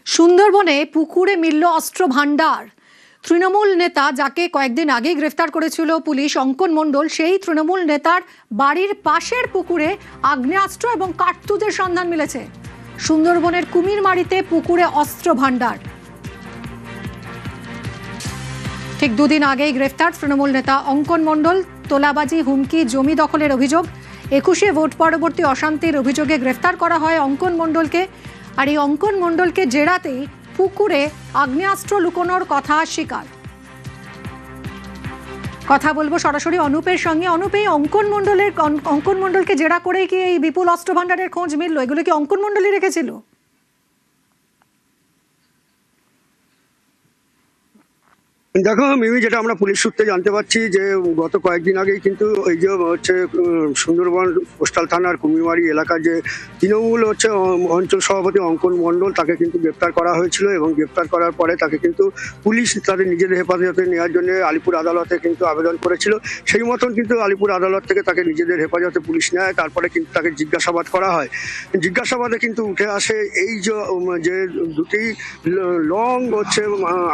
সুন্দরবনে পুকুরে মিলল অস্ত্র ভান্ডার। তৃণমূল নেতা যাকে কয়েকদিন আগে গ্রেফতার করেছিল পুলিশ, অঙ্কন মণ্ডল, সেই তৃণমূল নেতার বাড়ির পাশের পুকুরে আগ্নেয়াস্ত্র এবং কার্তুজের সন্ধান মিলেছে। সুন্দরবনের কুমিরমারিতে পুকুরে অস্ত্র ভান্ডার। ঠিক দুদিন আগেই গ্রেফতার তৃণমূল নেতা অঙ্কন মণ্ডল। তোলাবাজি, হুমকি, জমি দখলের অভিযোগ, 21শে ভোট পরবর্তী অশান্তির অভিযোগে গ্রেফতার করা হয় অঙ্কন মণ্ডলকে। আর এই অঙ্কন মণ্ডলকে জেরাতেই পুকুরে আগ্নেয়াস্ত্র লুকোনোর কথা স্বীকার। কথা বলবো সরাসরি অনুপের সঙ্গে। অনুপ, এই অঙ্কন মণ্ডলকে জেরা করে কি এই বিপুল অস্ত্র ভান্ডারের খোঁজ মিললো? এগুলো কি অঙ্কন মণ্ডলই রেখেছিল? দেখো মিমি, যেটা আমরা পুলিশ সূত্রে জানতে পারছি যে গত কয়েকদিন আগেই কিন্তু এই যে হচ্ছে সুন্দরবন কোস্টাল থানার কুমিরমারি এলাকার যে তৃণমূল অঞ্চল সভাপতি অঙ্কন মণ্ডল, তাকে কিন্তু গ্রেপ্তার করা হয়েছিল এবং গ্রেপ্তার করার পরে তাকে কিন্তু পুলিশ তাদের নিজেদের হেফাজতে নেওয়ার জন্য আলিপুর আদালতে কিন্তু আবেদন করেছিল। সেই মতন কিন্তু আলিপুর আদালত থেকে তাকে নিজেদের হেফাজতে পুলিশ নেয়। তারপরে কিন্তু তাকে জিজ্ঞাসাবাদ করা হয়। জিজ্ঞাসাবাদে কিন্তু উঠে আসে এই যে দুটি লং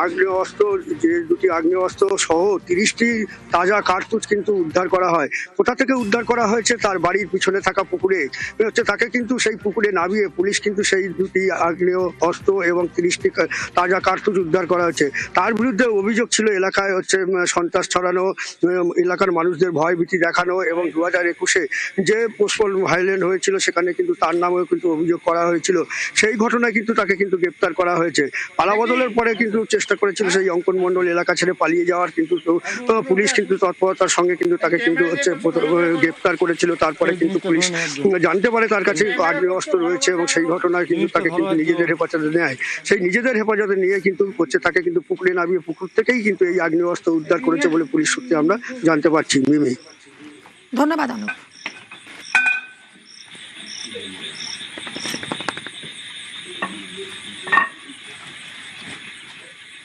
আগ্নেয়াস্ত্র, যে দুটি আগ্নেয়াস্ত্র সহ 30টি তাজা কার্তুজ কিন্তু উদ্ধার করা হয়। কোথা থেকে উদ্ধার করা হয়েছে? তার বাড়ির পিছনে থাকা পুকুরে তাকে কিন্তু সেই পুকুরে নামিয়ে পুলিশ কিন্তু সেই দুটি আগ্নেয় অস্ত্র এবং 30টি তাজা কার্তুজ উদ্ধার করা হয়েছে। তার বিরুদ্ধে অভিযোগ ছিল এলাকায় সন্ত্রাস ছড়ানো, এলাকার মানুষদের ভয় ভীতি দেখানো, এবং 2021-এ যে পোস্টপল ভায়োলেন্ট হয়েছিল সেখানে কিন্তু তার নামেও কিন্তু অভিযোগ করা হয়েছিল। সেই ঘটনায় কিন্তু তাকে কিন্তু গ্রেপ্তার করা হয়েছে। পালাবদলের পরে কিন্তু চেষ্টা করেছিল সেই অঙ্কন মণ্ডল এলাকা ছেড়ে পালিয়ে যাওয়ার, কিন্তু পুলিশ কিন্তু তৎপরতার সঙ্গে কিন্তু তাকে কিন্তু গ্রেপ্তার করেছিল। তারপরে কিন্তু পুলিশ জানতে পারে তার কাছে আগ্নেয়াস্ত্র রয়েছে এবং সেই ঘটনায় কিন্তু তাকে কিন্তু নিজেদের হেফাজতে নেয়। সেই নিজেদের হেফাজতে নিয়ে কিন্তু তাকে কিন্তু পুকুরে নামিয়ে পুকুর থেকেই কিন্তু এই আগ্নেয়াস্ত্র উদ্ধার করেছে বলে পুলিশ সূত্রে আমরা জানতে পারছি। মিমি, ধন্যবাদ অনুপ।